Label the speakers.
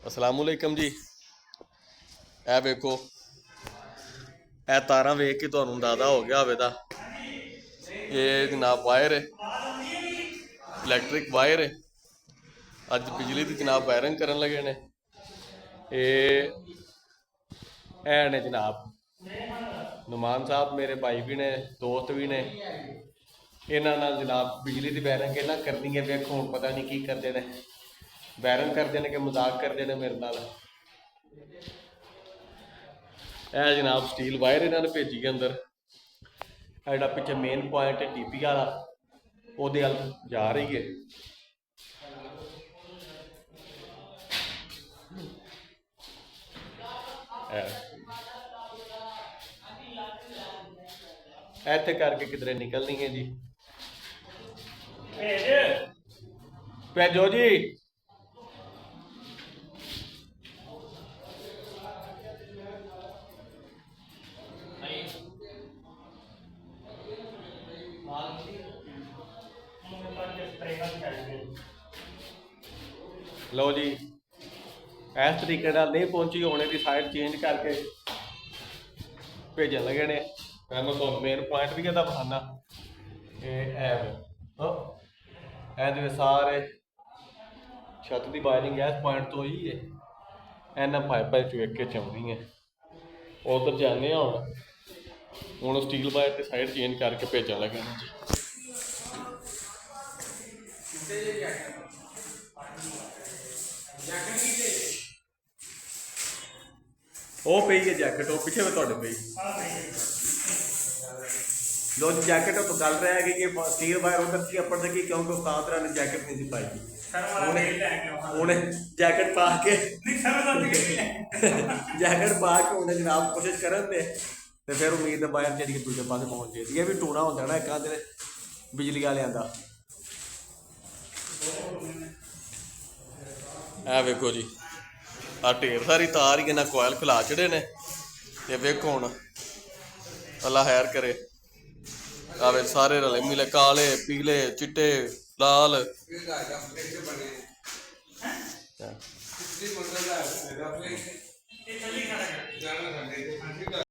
Speaker 1: ਅਸਲਾਮੁਅਲੈਕਮ ਜੀ। ਇਹ ਵੇਖੋ, ਇਹ ਤਾਰਾਂ ਵੇਖ ਕੇ ਤੁਹਾਨੂੰ ਅੰਦਾਜ਼ਾ ਹੋ ਗਿਆ ਹੋਵੇਗਾ। ਇਹ ਜਨਾਬ ਵਾਇਰ ਹੈ, ਇਲੈਕਟ੍ਰਿਕ ਵਾਇਰ ਹੈ। ਅੱਜ ਬਿਜਲੀ ਦੀ ਜਨਾਬ ਵਾਇਰਿੰਗ ਕਰਨ ਲੱਗੇ ਨੇ। ਇਹ ਨੇ ਜਨਾਬ ਨੁਮਾਨ साहब, मेरे भाई भी ने, दोस्त भी ने। इन्होंने नाल जनाब बिजली की वायरिंग इन्हें करनी है। वेखो हुण पता नहीं की करते हैं, वायरिंग करते हैं कि मजाक करते हैं मेरे नाल। यह जनाब स्टील वायर इन्होंने भेजी है अंदर। जोड़ा पिछे मेन पॉइंट है टीपी वाला, वो जा रही है। ऐसे करके किधरे निकलनी है जी। भेजो जी। लो जी, इस तरीके नहीं पहुंची होने की साइड चेंज करके भेजन लगे ने। मैं तो मेन पॉइंट भी कहता बखाना ये सारे छत की वायरिंग इस पॉइंट तो ही है। इन्होंने पाइपा चुक के चाहनी है। उधर जाने हूँ स्टील वायर की साइड चेंज करके भेजन लगे जी। वो पई है जैकेट, वो पिछे में थोड़े पई लो जी जैकेट। तो गल रहा है कि ये स्टील वायर उधर थी अपर सकी, क्योंकि उस्ताद ने जैकेट नहीं सी पाई। उन्हें जैकेट पा के जैकेट पा के उन्हें जनाब कोशिश करन दे ते फिर उम्मीद है वायर चली दूसरे पास पहुँच जाए। ये भी टूना होता ना एक आधे बिजली वाले का। है वेखो जी, आ ढेर सारी तार ही इन्हें कोयल खिला चढ़े ने। ते वेखो हुण अल्लाह खैर करे। आवे सारे रले मिले, काले पीले चिट्टे लाल।